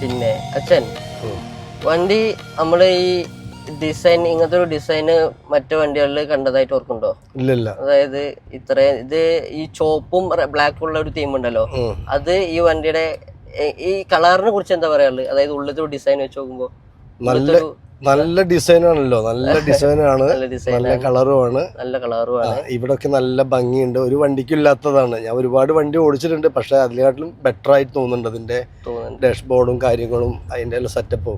പിന്നെ അച്ഛൻ, വണ്ടി നമ്മള് ഈ ഡിസൈൻ, ഇങ്ങനത്തെ ഒരു ഡിസൈന് മറ്റു വണ്ടികളിൽ കണ്ടതായിട്ട് ഓർക്കുന്നുണ്ടോ? ഇല്ല. അതായത് ഇത് ഈ ചോപ്പും ബ്ലാക്കും ഉള്ള ഒരു തീം ഉണ്ടല്ലോ, അത് ഈ വണ്ടിയുടെ ഈ കളറിനെ കുറിച്ച് എന്താ പറയാനുള്ളത്? അതായത് ഉള്ളത്തെ ഒരു ഡിസൈൻ വെച്ച് നോക്കുമ്പോ നല്ല ഡിസൈനാണല്ലോ, നല്ല ഡിസൈനാണ്, നല്ല കളറുമാണ്. ഇവിടൊക്കെ നല്ല ഭംഗിയുണ്ട്. ഒരു വണ്ടിക്കും ഇല്ലാത്തതാണ്. ഞാൻ ഒരുപാട് വണ്ടി ഓടിച്ചിട്ടുണ്ട്, പക്ഷെ അതിനെക്കാട്ടിലും ബെറ്റർ ആയിട്ട് തോന്നുന്നുണ്ട് അതിന്റെ ഡാഷ്ബോർഡും കാര്യങ്ങളും അതിന്റെ സെറ്റപ്പും.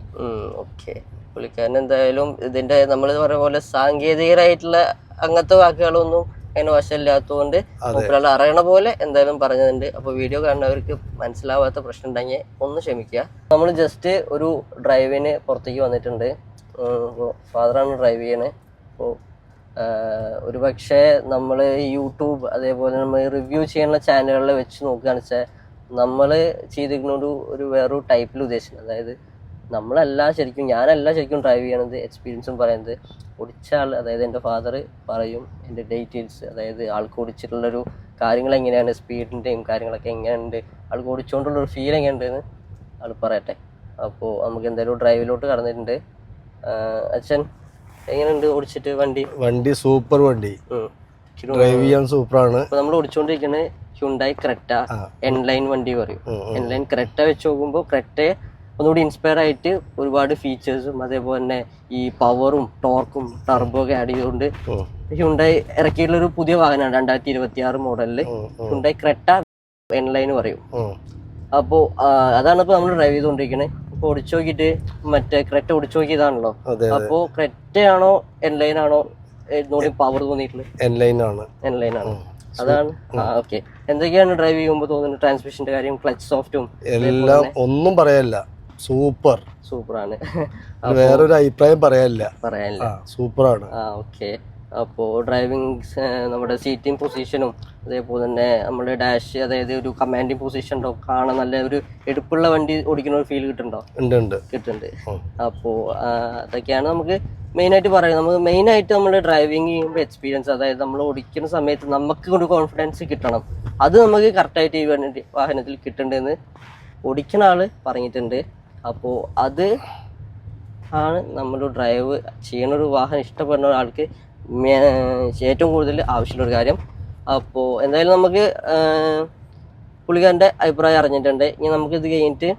ഓക്കെ, പുള്ളിക്കാരൻ എന്തായാലും ഇതിന്റെ നമ്മൾ പറഞ്ഞ പോലെ സാങ്കേതികരായിട്ടുള്ള അങ്ങനത്തെ വാക്കുകളൊന്നും അതിന് വശമില്ലാത്തതുകൊണ്ട് ഒരാൾ അറിയണ പോലെ എന്തായാലും പറഞ്ഞതുണ്ട്. അപ്പൊ വീഡിയോ കാണുന്നവർക്ക് മനസ്സിലാവാത്ത പ്രശ്നം ഉണ്ടെങ്കിൽ ഒന്ന് ക്ഷമിക്കുക. നമ്മൾ ജസ്റ്റ് ഒരു ഡ്രൈവിന് പുറത്തേക്ക് വന്നിട്ടുണ്ട്. ഫാദറാണ് ഡ്രൈവ് ചെയ്യണേ. അപ്പോൾ ഒരു പക്ഷേ നമ്മൾ യൂട്യൂബ് അതേപോലെ നമ്മൾ റിവ്യൂ ചെയ്യാനുള്ള ചാനലുകളിൽ വെച്ച് നോക്കുകയാണെന്ന് വെച്ചാൽ നമ്മൾ ചെയ്തിരിക്കുന്ന ഒരു വേറൊരു ടൈപ്പിൽ ഉദ്ദേശിക്കുന്നത്. അതായത് ഞാനല്ല ശരിക്കും ഡ്രൈവ് ചെയ്യണത്. എക്സ്പീരിയൻസും പറയുന്നത് ഓടിച്ച ആൾ, അതായത് എൻ്റെ ഫാദർ പറയും എൻ്റെ ഡീറ്റെയിൽസ്, അതായത് ആൾക്ക് ഓടിച്ചിട്ടുള്ളൊരു കാര്യങ്ങൾ എങ്ങനെയാണ്, സ്പീഡിൻ്റെയും കാര്യങ്ങളൊക്കെ എങ്ങനെയുണ്ട്, ആൾക്ക് ഓടിച്ചുകൊണ്ടുള്ളൊരു ഫീൽ എങ്ങനെയുണ്ടെന്ന് ആൾ പറയട്ടെ. അപ്പോൾ നമുക്ക് എന്തായാലും ഡ്രൈവിലോട്ട് കടന്നിട്ടുണ്ട്. അച്ഛൻ എങ്ങനെയുണ്ട് ഓടിച്ചിട്ട്? വണ്ടി സൂപ്പർ വണ്ടി, ഡ്രൈവ് ചെയ്യാൻ സൂപ്പറാണ്. അപ്പോൾ നമ്മൾ ഓടിച്ചുകൊണ്ടിരിക്കുന്നത് ഹ്യുണ്ടായി ക്രെറ്റ എൻലൈൻ വണ്ടി പറയും. എൻലൈൻ ക്രെറ്റ വെച്ച് നോക്കുമ്പോൾ ക്രെറ്റയെ ഒന്നുകൂടി ഇൻസ്പയർ ആയിട്ട് ഒരുപാട് ഫീച്ചേഴ്സും അതേപോലെ തന്നെ ഈ പവറും ടോർക്കും ടർബോ ഒക്കെ ആഡ് ചെയ്തുകൊണ്ട് ഹ്യുണ്ടായി ഇറക്കിയിട്ടുള്ളൊരു പുതിയ വാഹനമാണ് 2026 മോഡലില് ഹ്യുണ്ടായി ക്രെറ്റ എൻലൈൻ പറയും. അപ്പോൾ അതാണ് ഇപ്പോൾ നമ്മൾ ഡ്രൈവ് ചെയ്തുകൊണ്ടിരിക്കുന്നത്. അപ്പോൾ ഓടിച്ചു നോക്കിയിട്ട് മറ്റേ ക്രെറ്റ ഓടിച്ചു നോക്കിയതാണല്ലോ. അപ്പോൾ ക്രെറ്റയാണോ എൻലൈൻ ആണോ ഒന്നുകൂടി പവർ തോന്നിയിട്ടുള്ളത്? എൻലൈൻ ആണ്. അതാണ്. ഓക്കെ, എന്തൊക്കെയാണ് ഡ്രൈവ് ചെയ്യുമ്പോൾ തോന്നുന്നത്? ട്രാൻസ്മിഷന്റെ കാര്യം, ക്ലച്ച് സോഫ്റ്റും എല്ലാം ഒന്നും പറയാനില്ല, സൂപ്പറാണ്. വേറൊരു അഭിപ്രായം പറയാനില്ല, സൂപ്പറാണ്. ഓക്കെ, അപ്പോൾ ഡ്രൈവിംഗ് നമ്മുടെ സീറ്റിംഗ് പൊസിഷനും അതേപോലെ തന്നെ നമ്മുടെ ഡാഷ്, അതായത് ഒരു കമാൻഡിങ് പൊസിഷൻ ഉണ്ടോ, കാണാൻ നല്ല ഒരു എടുപ്പുള്ള വണ്ടി ഓടിക്കുന്ന ഒരു ഫീൽ കിട്ടുന്നുണ്ട്. അപ്പോൾ അതൊക്കെയാണ് നമുക്ക് മെയിനായിട്ട് പറയുന്നത്. നമുക്ക് മെയിനായിട്ട് നമ്മൾ ഡ്രൈവിംഗ് ചെയ്യുമ്പോൾ എക്സ്പീരിയൻസ്, അതായത് നമ്മൾ ഓടിക്കുന്ന സമയത്ത് നമുക്ക് ഒരു കോൺഫിഡൻസ് കിട്ടണം. അത് നമുക്ക് കറക്റ്റായിട്ട് ഈ വാഹനത്തിൽ കിട്ടേണ്ടതെന്ന് ഓടിക്കുന്ന ആൾ പറഞ്ഞിട്ടുണ്ട്. അപ്പോൾ അത് ആണ് നമ്മൾ ഡ്രൈവ് ചെയ്യുന്ന ഒരു വാഹനം ഇഷ്ടപ്പെടുന്ന ഒരാൾക്ക് ഏറ്റവും കൂടുതൽ ആവശ്യമുള്ളൊരു കാര്യം. അപ്പോൾ എന്തായാലും നമുക്ക് പുള്ളിക്കാരൻ്റെ അഭിപ്രായം അറിഞ്ഞിട്ടുണ്ട്. ഇനി നമുക്കിത് കഴിഞ്ഞിട്ട്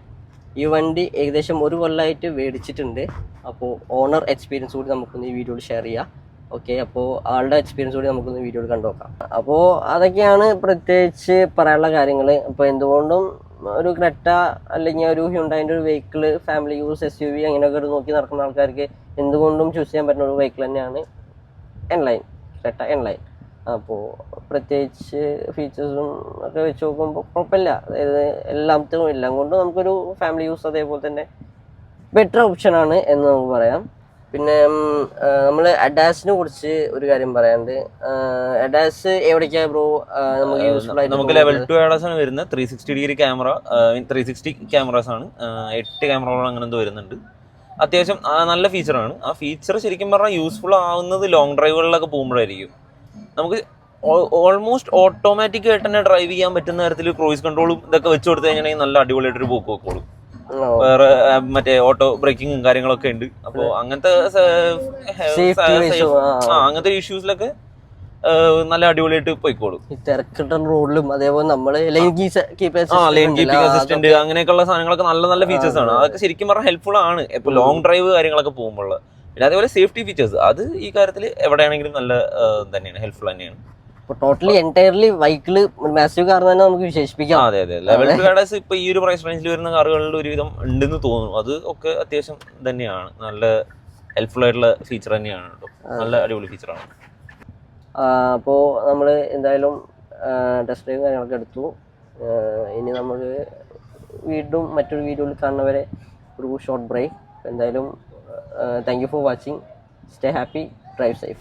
ഈ വണ്ടി ഏകദേശം 1 കൊല്ലമായിട്ട് മേടിച്ചിട്ടുണ്ട്. അപ്പോൾ ഓണർ എക്സ്പീരിയൻസ് കൂടി നമുക്കൊന്ന് ഈ വീഡിയോയിൽ ഷെയർ ചെയ്യാം. ഓക്കെ, അപ്പോൾ ആളുടെ എക്സ്പീരിയൻസ് കൂടി നമുക്കൊന്ന് വീഡിയോയിൽ കണ്ടുനോക്കാം. അപ്പോൾ അതൊക്കെയാണ് പ്രത്യേകിച്ച് പറയാനുള്ള കാര്യങ്ങൾ. അപ്പോൾ എന്തുകൊണ്ടും ഒരു ക്രെറ്റ അല്ലെങ്കിൽ ഒരു ഹ്യുണ്ടായിൻ്റെ ഒരു വെഹിക്കിൾ, ഫാമിലി യൂസ് SUV അങ്ങനെയൊക്കെ നോക്കി നടക്കുന്ന ആൾക്കാർക്ക് എന്തുകൊണ്ടും ചൂസ് ചെയ്യാൻ പറ്റുന്ന ഒരു വെഹിക്കിൾ തന്നെയാണ് ക്രെറ്റ എൻലൈൻ. അപ്പോൾ പ്രത്യേകിച്ച് ഫീച്ചേഴ്സും ഒക്കെ വെച്ച് നോക്കുമ്പോൾ കുഴപ്പമില്ല. അതായത് എല്ലാം കൊണ്ടും നമുക്കൊരു ഫാമിലി യൂസ് അതേപോലെ തന്നെ ബെറ്റർ ഓപ്ഷനാണ് എന്ന് നമുക്ക് പറയാം. പിന്നെ നമ്മൾ അഡാസിനെ കുറിച്ച് ഒരു കാര്യം പറയാനുണ്ട്. അഡാസ് എവിടേക്കാ ബ്രോ നമുക്ക് യൂസ്ഫുൾ ആയിട്ട്? നമുക്ക് ലെവൽ 2 അഡാസ് ആണ് വരുന്നത്. 360 ഡിഗ്രി ക്യാമറ, 360 ക്യാമറാസ് ആണ്. 8 ക്യാമറകൾ അങ്ങനെ എന്തോ വരുന്നുണ്ട്. അത്യാവശ്യം നല്ല ഫീച്ചറാണ്. ആ ഫീച്ചർ ശരിക്കും പറഞ്ഞാൽ യൂസ്ഫുൾ ആവുന്നത് ലോങ് ഡ്രൈവുകളിലൊക്കെ പോകുമ്പോഴായിരിക്കും. നമുക്ക് ഓൾമോസ്റ്റ് ഓട്ടോമാറ്റിക് ആയിട്ട് തന്നെ ഡ്രൈവ് ചെയ്യാൻ പറ്റുന്ന തരത്തിൽ ക്രൂയിസ് കൺട്രോളും ഇതൊക്കെ വെച്ച് കൊടുത്തു കഴിഞ്ഞാൽ നല്ല അടിപൊളിയായിട്ടൊരു പോക്ക് വെക്കോളും. വേറെ മറ്റേ ഓട്ടോ ബ്രേക്കിങ്ങും കാര്യങ്ങളൊക്കെ ഉണ്ട്. അപ്പോൾ അങ്ങനത്തെ ഇഷ്യൂസിലൊക്കെ നല്ല അടിപൊളിയായിട്ട് പോയിക്കോളും. റോഡിലും അതേപോലെ നമ്മള് ലൈൻ കീപ്പിംഗ് അസിസ്റ്റന്റ് അങ്ങനെയൊക്കെയുള്ള സാധനങ്ങളൊക്കെ നല്ല ഫീച്ചേഴ്സ് ആണ്. അതൊക്കെ ശരിക്കും പറഞ്ഞാൽ ഹെൽപ്ഫുൾ ആണ് ഇപ്പൊ ലോങ് ഡ്രൈവ് കാര്യങ്ങളൊക്കെ പോകുമ്പോൾ. പിന്നെ അതേപോലെ സേഫ്റ്റി ഫീച്ചേഴ്സ് അത് ഈ കാര്യത്തിൽ എവിടെയാണെങ്കിലും നല്ല തന്നെയാണ്, ഹെൽപ്ഫുൾ തന്നെയാണ്. Totally entirely vehicle massive car തന്നെ നമുക്ക് വിശേഷിപ്പിക്കാം. അതെ ലെവൽ 2 അഡാസ് ഇപ്പൊ ഈ ഒരു പ്രൈസ് റേഞ്ചിൽ വരുന്ന കാറുകളിൽ ഒരുവിധം ഉണ്ടെന്ന് തോന്നുന്നു. അത് ഒക്കെ അത്യാവശ്യം തന്നെയാണ്, നല്ല ഹെൽപ്ഫുൾ ആയിട്ടുള്ള ഫീച്ചർ തന്നെയാണ് കേട്ടോ. നല്ല അടിപൊളി ഫീച്ചറാണ്. അപ്പോൾ നമ്മൾ എന്തായാലും ടെസ്റ്റ് ഡ്രൈവ് കാര്യങ്ങളൊക്കെ എടുത്തു. ഇനി നമുക്ക് വീണ്ടും മറ്റൊരു വീഡിയോയിൽ കാണുന്നവരെ ഒരു ഷോർട്ട് ബ്രേക്ക്. എന്തായാലും thank you for watching. Stay happy, drive safe.